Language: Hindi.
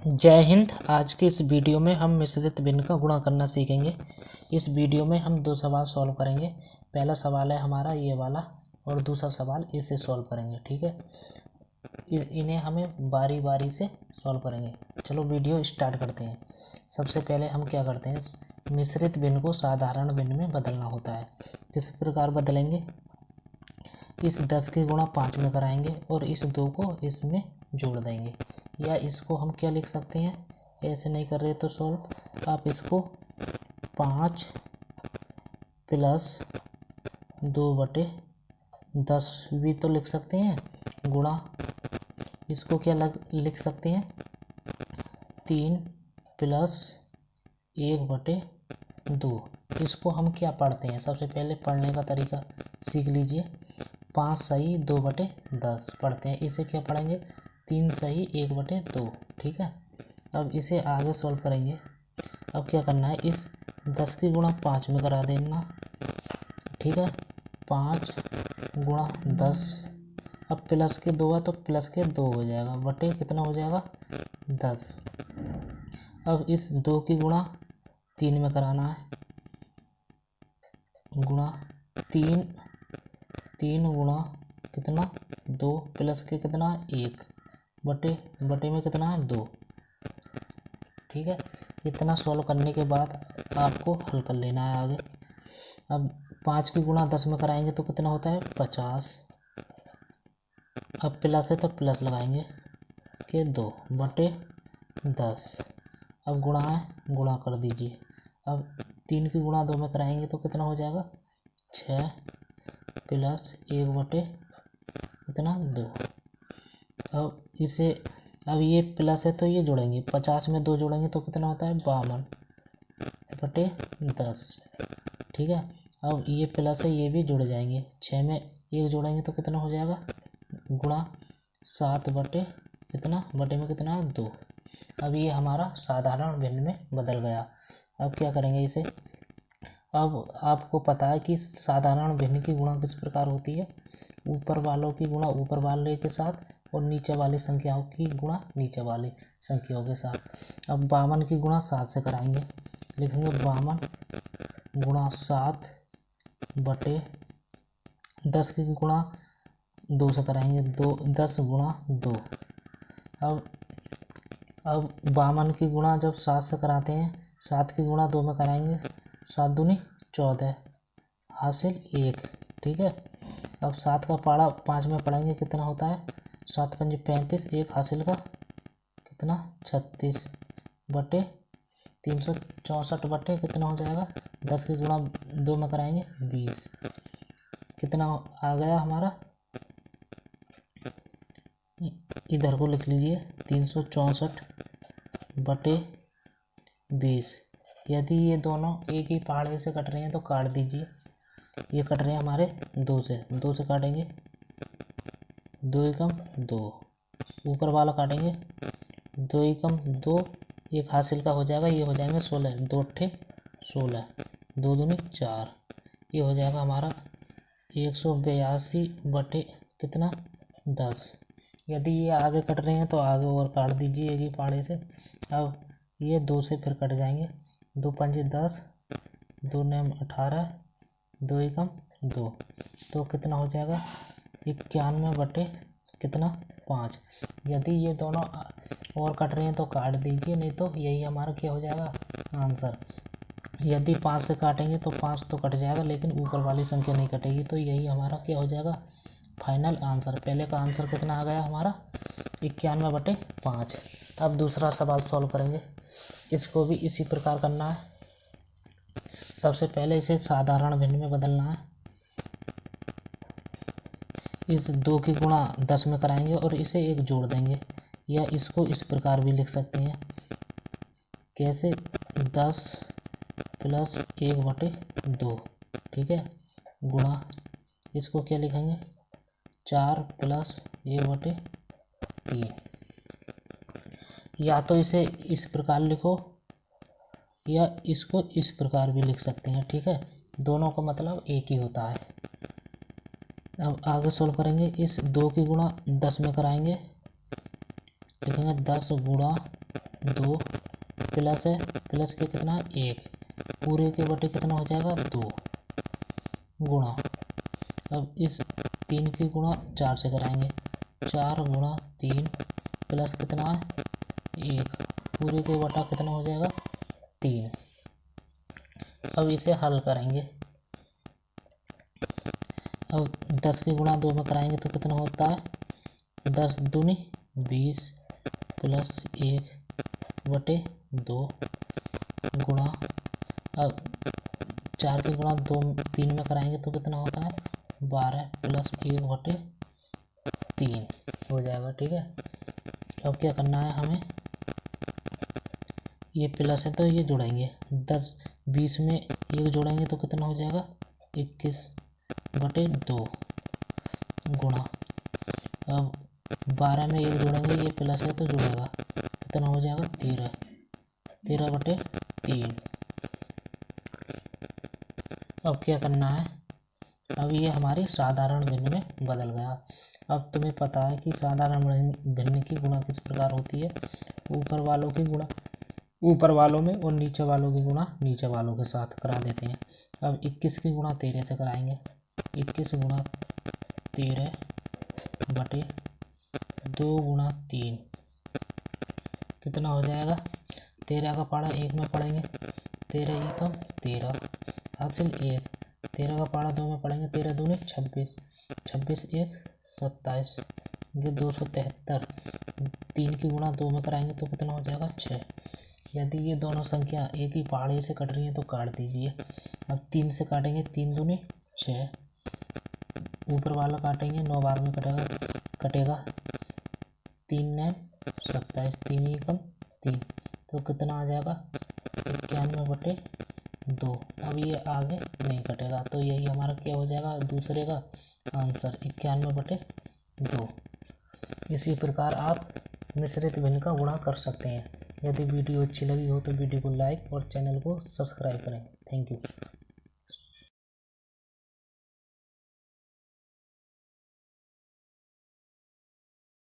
जय हिंद। आज की इस वीडियो में हम मिश्रित भिन्न का गुणा करना सीखेंगे। इस वीडियो में हम दो सवाल सॉल्व करेंगे। पहला सवाल है हमारा ये वाला और दूसरा सवाल इसे सॉल्व करेंगे। ठीक है, इन्हें हमें बारी बारी से सॉल्व करेंगे। चलो वीडियो स्टार्ट करते हैं। सबसे पहले हम क्या करते हैं, मिश्रित भिन्न को साधारण भिन्न में बदलना होता है। किस प्रकार बदलेंगे, इस 10 की गुणा 5 में कराएंगे और इस 2 को इसमें जोड़ देंगे। या इसको हम क्या लिख सकते हैं, ऐसे नहीं कर रहे तो सॉल्व, आप इसको 5 प्लस 2/10 भी तो लिख सकते हैं, गुणा इसको क्या लिख सकते हैं 3 प्लस 1/2। इसको हम क्या पढ़ते हैं, सबसे पहले पढ़ने का तरीका सीख लीजिए। 5 सही 2/10 पढ़ते हैं, इसे क्या पढ़ेंगे 3 सही 1/2। ठीक है, अब इसे आगे सॉल्व करेंगे। अब क्या करना है, इस 10 की गुणा 5 में करा देना। ठीक है, 5 गुणा 10, अब प्लस के 2 है तो प्लस के 2 हो जाएगा, बटे कितना हो जाएगा 10। अब इस 2 की गुणा 3 में कराना है, गुणा 3 गुणा कितना 2 प्लस के कितना 1 बटे में कितना है 2। ठीक है, इतना सॉल्व करने के बाद आपको हल कर लेना है आगे। अब 5 की गुणा 10 में कराएंगे तो कितना होता है 50। अब प्लस है तो प्लस लगाएंगे के 2/10। अब गुणा है, गुणा कर दीजिए। अब 3 की गुणा 2 में कराएंगे तो कितना हो जाएगा 6 प्लस 1/2। अब ये प्लस है तो ये जोड़ेंगे, 50 में 2 जोड़ेंगे तो कितना होता है 52/10। ठीक है, अब ये प्लस है ये भी जुड़ जाएंगे, 6 में 1 जोड़ेंगे तो कितना हो जाएगा गुणा 7 बटे में कितना 2। अब ये हमारा साधारण भिन्न में बदल गया। अब क्या करेंगे इसे, अब आपको पता है कि साधारण भिन्न की गुणा किस प्रकार होती है, ऊपर वालों की गुणा ऊपर वाले के साथ और नीचे वाली संख्याओं की गुणा नीचे वाली संख्याओं के साथ। अब 52 की गुणा 7 से कराएंगे, लिखेंगे 52 गुणा 7 बटे 10 की गुणा 2 से कराएंगे 10 गुणा 2। अब 52 की गुणा जब 7 से कराते हैं, 7 की गुणा 2 में कराएंगे, 7 दूनी 14 हासिल 1। ठीक है, अब 7 का पाड़ा 5 में पढ़ेंगे कितना होता है 7 पंजे 35, 1 हासिल का कितना 36 बटे 364 बटे कितना हो जाएगा 10 की गुणा 2 में कराएंगे 20। कितना आ गया हमारा, इधर को लिख लीजिए 364 बटे 20। यदि ये दोनों एक ही पहाड़े से कट रहे हैं तो काट दीजिए, ये कट रहे हैं हमारे 2 से काटेंगे, 2 एकम 2, ऊपर वाला काटेंगे 2 एकम 2, एक हासिल का हो जाएगा, ये हो जाएंगे 16, 2 अट्ठे 16, 2 दूनी 4, ये हो जाएगा हमारा 182 बटे कितना 10। यदि ये आगे कट रहे हैं तो आगे और काट दीजिए एक ही पहाड़े से। अब ये 2 से फिर कट जाएंगे, 2 पंजे 10, 2 नैम 18, 2 एकम 2, तो कितना हो जाएगा 91 बटे कितना 5। यदि ये दोनों और कट रहे हैं तो काट दीजिए, नहीं तो यही हमारा क्या हो जाएगा आंसर। यदि 5 से काटेंगे तो 5 तो कट जाएगा लेकिन ऊपर वाली संख्या नहीं कटेगी, तो यही हमारा क्या हो जाएगा फाइनल आंसर। पहले का आंसर कितना आ गया हमारा 91/5। अब दूसरा सवाल सॉल्व करेंगे, इसको भी इसी प्रकार करना है। सबसे पहले इसे साधारण भिन्न में बदलना है। इस 2 की गुणा 10 में कराएंगे और इसे 1 जोड़ देंगे, या इसको इस प्रकार भी लिख सकते हैं, कैसे 10 प्लस 1/2। ठीक है, गुणा इसको क्या लिखेंगे 4 प्लस 1/3। या तो इसे इस प्रकार लिखो या इसको इस प्रकार भी लिख सकते हैं। ठीक है, दोनों का मतलब एक ही होता है। अब आगे सोल्व करेंगे, इस 2 की गुणा 10 में कराएंगे, लिखेंगे 10 गुणा 2 प्लस है, प्लस के कितना 1 पूरे के बटे कितना हो जाएगा 2 गुणा, अब इस 3 की गुणा 4 से कराएंगे, 4 गुणा 3 प्लस कितना है 1 पूरे के बटा कितना हो जाएगा 3। अब इसे हल करेंगे, अब 10 की गुणा 2 में कराएंगे तो कितना होता है 10 दूनी 20 प्लस 1 बटे 2 गुणा, अब 4 की गुणा 3 में कराएंगे तो कितना होता है 12 प्लस 1 बटे 3 हो जाएगा। ठीक है, अब क्या करना है हमें, ये प्लस है तो ये जोड़ेंगे, 10 20 में 1 जोड़ेंगे तो कितना हो जाएगा 21 बटे 2 गुणा, अब 12 में 1 जोड़ेंगे, ये प्लस है तो जुड़ेगा, कितना हो जाएगा 13 बटे 3। अब क्या करना है, अब ये हमारी साधारण भिन्न में बदल गया। अब तुम्हें पता है कि साधारण भिन्न की गुणा किस प्रकार होती है, ऊपर वालों की गुणा ऊपर वालों में और नीचे वालों की गुणा नीचे वालों के साथ करा देते हैं। अब 21 की गुणा 13 से कराएंगे, 21 गुणा 13 बटे 2 गुणा 3 कितना हो जाएगा, 13 का पाड़ा 1 में पढ़ेंगे, 13 एकम 13 हासिल 1, 13 का पाड़ा 2 में पढ़ेंगे, 13 दूनी 26, 26 1 27, ये 273, 3 की गुणा 2 में कराएंगे तो कितना हो जाएगा 6। यदि ये दोनों संख्या एक ही पहाड़े से कट रही है तो काट दीजिए। अब 3 से काटेंगे, 3 दूनी 6, ऊपर वाला काटेंगे 9 बार में कटेगा 3 9 27, 3 एकम 3 तो कितना आ जाएगा 91 बटे 2। अब ये आगे नहीं कटेगा तो यही हमारा क्या हो जाएगा दूसरे का आंसर 91 बटे 2। इसी प्रकार आप मिश्रित भिन्न का गुणा कर सकते हैं। यदि वीडियो अच्छी लगी हो तो वीडियो को लाइक और चैनल को सब्सक्राइब करें। Thank you.